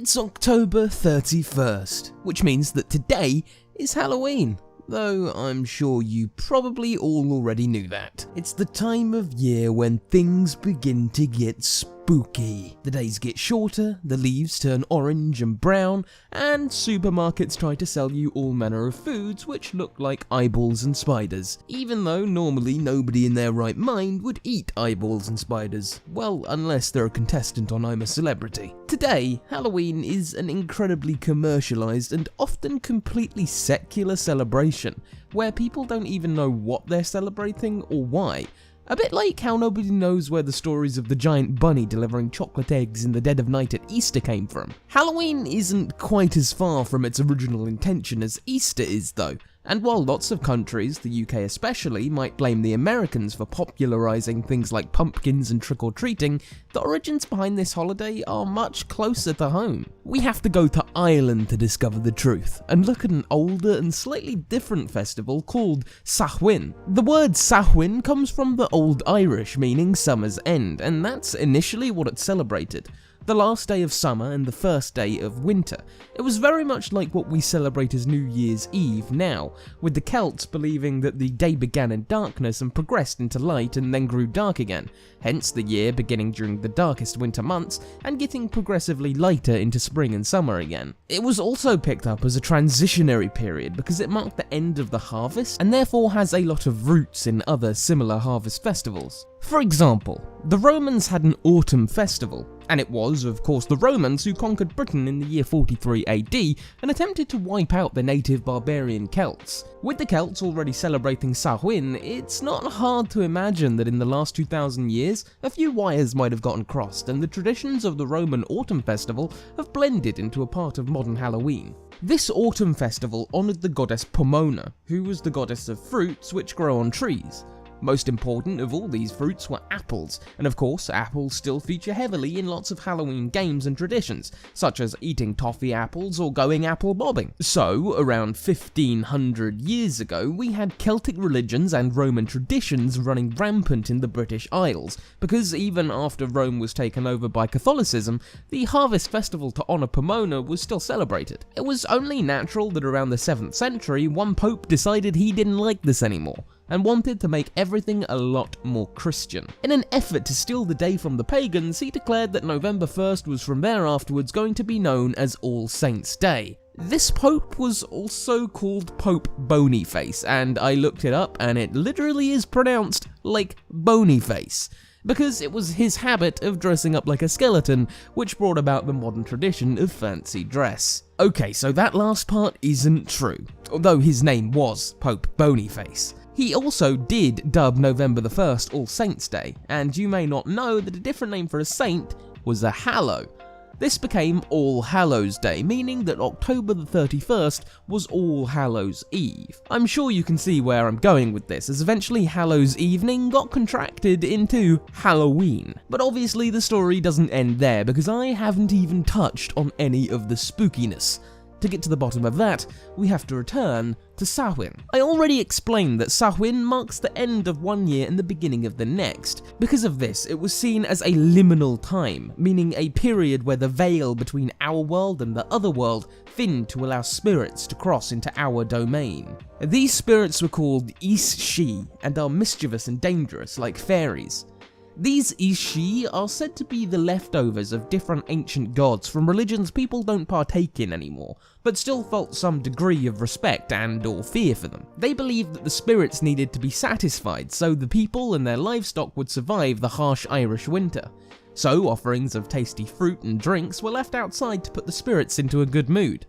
It's October 31st, which means that today is Halloween. Though I'm sure you probably all already knew that. It's the time of year when things begin to get spooky. The days get shorter, the leaves turn orange and brown, and supermarkets try to sell you all manner of foods which look like eyeballs and spiders, even though normally nobody in their right mind would eat eyeballs and spiders. Well, unless they're a contestant on I'm a Celebrity. Today, Halloween is an incredibly commercialized and often completely secular celebration, where people don't even know what they're celebrating or why. A bit like how nobody knows where the stories of the giant bunny delivering chocolate eggs in the dead of night at Easter came from. Halloween isn't quite as far from its original intention as Easter is though, and while lots of countries, the UK especially, might blame the Americans for popularising things like pumpkins and trick-or-treating, the origins behind this holiday are much closer to home. We have to go to Ireland to discover the truth, and look at an older and slightly different festival called Samhain. The word Samhain comes from the Old Irish meaning summer's end, and that's initially what it celebrated. The last day of summer and the first day of winter. It was very much like what we celebrate as New Year's Eve now, with the Celts believing that the day began in darkness and progressed into light and then grew dark again, hence the year beginning during the darkest winter months and getting progressively lighter into spring and summer again. It was also picked up as a transitionary period because it marked the end of the harvest and therefore has a lot of roots in other similar harvest festivals. For example, the Romans had an autumn festival, and it was, of course, the Romans who conquered Britain in the year 43 AD and attempted to wipe out the native barbarian Celts. With the Celts already celebrating Samhain, it's not hard to imagine that in the last 2,000 years, a few wires might have gotten crossed and the traditions of the Roman autumn festival have blended into a part of modern Halloween. This autumn festival honoured the goddess Pomona, who was the goddess of fruits which grow on trees. Most important of all these fruits were apples, and of course apples still feature heavily in lots of Halloween games and traditions, such as eating toffee apples or going apple bobbing. So, around 1500 years ago, we had Celtic religions and Roman traditions running rampant in the British Isles, because even after Rome was taken over by Catholicism, the harvest festival to honour Pomona was still celebrated. It was only natural that around the 7th century, one pope decided he didn't like this anymore, and wanted to make everything a lot more Christian. In an effort to steal the day from the pagans, he declared that November 1st was from there afterwards going to be known as All Saints' Day. This pope was also called Pope Bonyface, and I looked it up and it literally is pronounced like Bonyface, because it was his habit of dressing up like a skeleton which brought about the modern tradition of fancy dress. Okay, so that last part isn't true, although his name was Pope Bonyface. He also did dub November the 1st All Saints' Day, and you may not know that a different name for a saint was a hallow. This became All Hallows' Day, meaning that October the 31st was All Hallows' Eve. I'm sure you can see where I'm going with this, as eventually Hallows' Evening got contracted into Halloween. But obviously the story doesn't end there, because I haven't even touched on any of the spookiness. To get to the bottom of that, we have to return to Samhain. I already explained that Samhain marks the end of one year and the beginning of the next. Because of this, it was seen as a liminal time, meaning a period where the veil between our world and the other world thinned to allow spirits to cross into our domain. These spirits were called Ishi and are mischievous and dangerous like fairies. These Ishi are said to be the leftovers of different ancient gods from religions people don't partake in anymore, but still felt some degree of respect and or fear for them. They believed that the spirits needed to be satisfied so the people and their livestock would survive the harsh Irish winter. So offerings of tasty fruit and drinks were left outside to put the spirits into a good mood.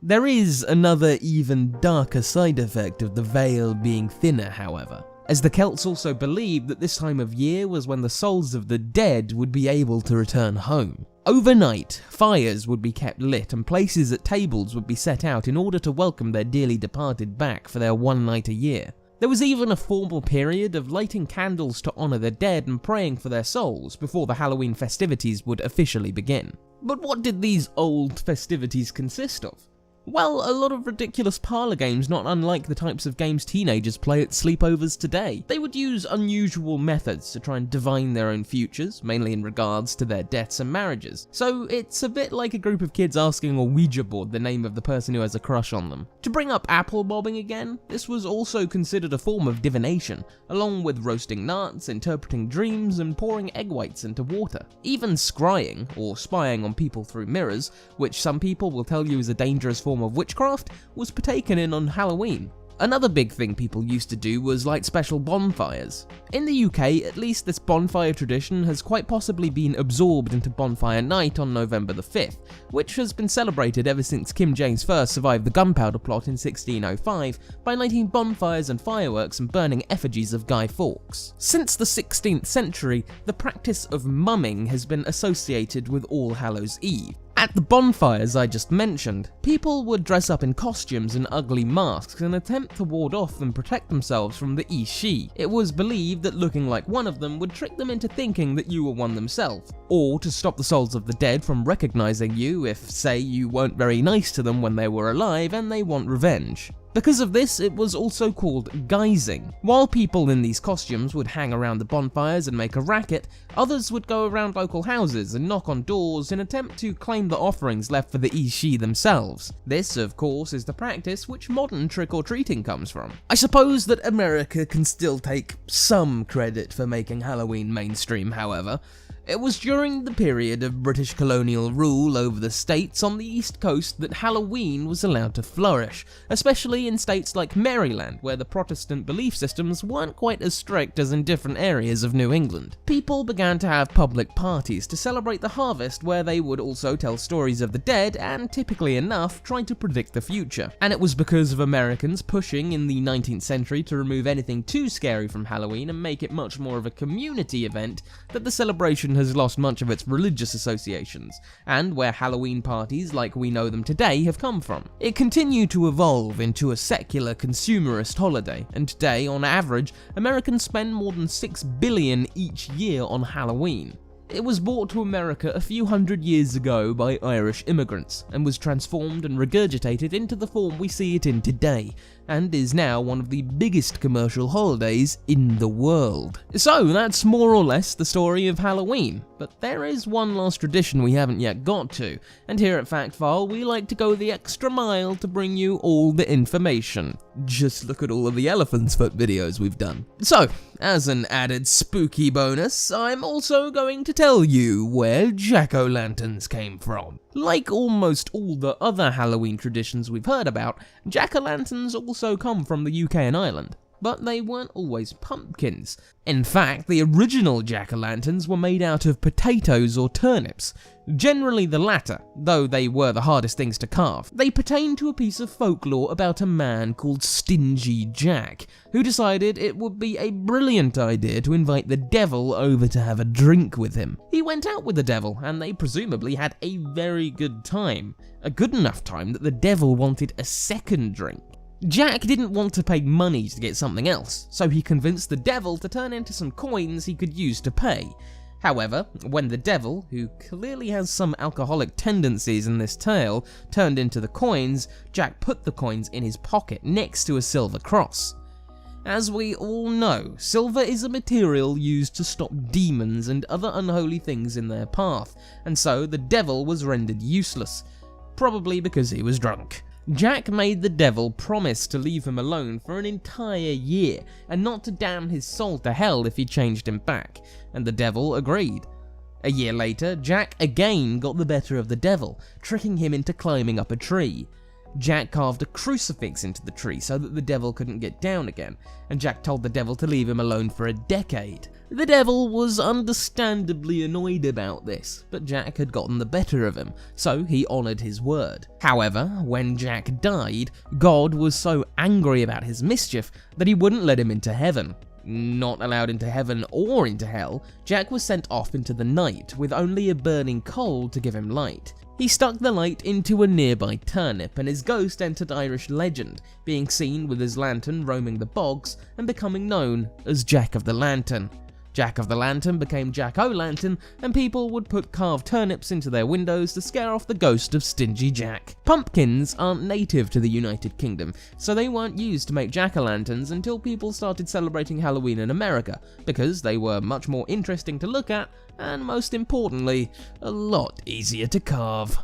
There is another even darker side effect of the veil being thinner, however, as the Celts also believed that this time of year was when the souls of the dead would be able to return home. Overnight, fires would be kept lit and places at tables would be set out in order to welcome their dearly departed back for their one night a year. There was even a formal period of lighting candles to honour the dead and praying for their souls before the Halloween festivities would officially begin. But what did these old festivities consist of? Well, a lot of ridiculous parlour games not unlike the types of games teenagers play at sleepovers today. They would use unusual methods to try and divine their own futures, mainly in regards to their deaths and marriages. So it's a bit like a group of kids asking a Ouija board the name of the person who has a crush on them. To bring up apple bobbing again, this was also considered a form of divination, along with roasting nuts, interpreting dreams, and pouring egg whites into water. Even scrying, or spying on people through mirrors, which some people will tell you is a dangerous form of witchcraft, was partaken in on Halloween. Another big thing people used to do was light special bonfires. In the UK, at least, this bonfire tradition has quite possibly been absorbed into Bonfire Night on November the 5th, which has been celebrated ever since King James I survived the Gunpowder Plot in 1605 by lighting bonfires and fireworks and burning effigies of Guy Fawkes. Since the 16th century, the practice of mumming has been associated with All Hallows Eve. At the bonfires I just mentioned, people would dress up in costumes and ugly masks in an attempt to ward off and protect themselves from the Ishi. It was believed that looking like one of them would trick them into thinking that you were one themselves, or to stop the souls of the dead from recognizing you if, say, you weren't very nice to them when they were alive and they want revenge. Because of this, it was also called guising. While people in these costumes would hang around the bonfires and make a racket, others would go around local houses and knock on doors in an attempt to claim the offerings left for the Ishi themselves. This, of course, is the practice which modern trick-or-treating comes from. I suppose that America can still take some credit for making Halloween mainstream, however. It was during the period of British colonial rule over the states on the East Coast that Halloween was allowed to flourish, especially in states like Maryland, where the Protestant belief systems weren't quite as strict as in different areas of New England. People began to have public parties to celebrate the harvest, where they would also tell stories of the dead and, typically enough, try to predict the future. And it was because of Americans pushing in the 19th century to remove anything too scary from Halloween and make it much more of a community event that the celebration has lost much of its religious associations, and where Halloween parties like we know them today have come from. It continued to evolve into a secular consumerist holiday, and today, on average, Americans spend more than $6 billion each year on Halloween. It was brought to America a few hundred years ago by Irish immigrants, and was transformed and regurgitated into the form we see it in today, and is now one of the biggest commercial holidays in the world. So that's more or less the story of Halloween, but there is one last tradition we haven't yet got to, and here at FactFile we like to go the extra mile to bring you all the information. Just look at all of the elephant's foot videos we've done. So, as an added spooky bonus, I'm also going to tell you where jack-o'-lanterns came from. Like almost all the other Halloween traditions we've heard about, jack-o'-lanterns also come from the UK and Ireland, but they weren't always pumpkins. In fact, the original jack-o'-lanterns were made out of potatoes or turnips, generally the latter, though they were the hardest things to carve. They pertain to a piece of folklore about a man called Stingy Jack, who decided it would be a brilliant idea to invite the devil over to have a drink with him. He went out with the devil, and they presumably had a very good time. A good enough time that the devil wanted a second drink. Jack didn't want to pay money to get something else, so he convinced the devil to turn into some coins he could use to pay. However, when the devil, who clearly has some alcoholic tendencies in this tale, turned into the coins, Jack put the coins in his pocket next to a silver cross. As we all know, silver is a material used to stop demons and other unholy things in their path, and so the devil was rendered useless, probably because he was drunk. Jack made the devil promise to leave him alone for an entire year, and not to damn his soul to hell if he changed him back, and the devil agreed. A year later, Jack again got the better of the devil, tricking him into climbing up a tree. Jack carved a crucifix into the tree so that the devil couldn't get down again, and Jack told the devil to leave him alone for a decade. The devil was understandably annoyed about this, but Jack had gotten the better of him, so he honoured his word. However, when Jack died, God was so angry about his mischief that he wouldn't let him into heaven. Not allowed into heaven or into hell, Jack was sent off into the night with only a burning coal to give him light. He stuck the light into a nearby turnip, and his ghost entered Irish legend, being seen with his lantern roaming the bogs and becoming known as Jack of the Lantern. Jack-o'-the-lantern became Jack-o'-lantern, and people would put carved turnips into their windows to scare off the ghost of Stingy Jack. Pumpkins aren't native to the United Kingdom, so they weren't used to make jack-o'-lanterns until people started celebrating Halloween in America, because they were much more interesting to look at, and most importantly, a lot easier to carve.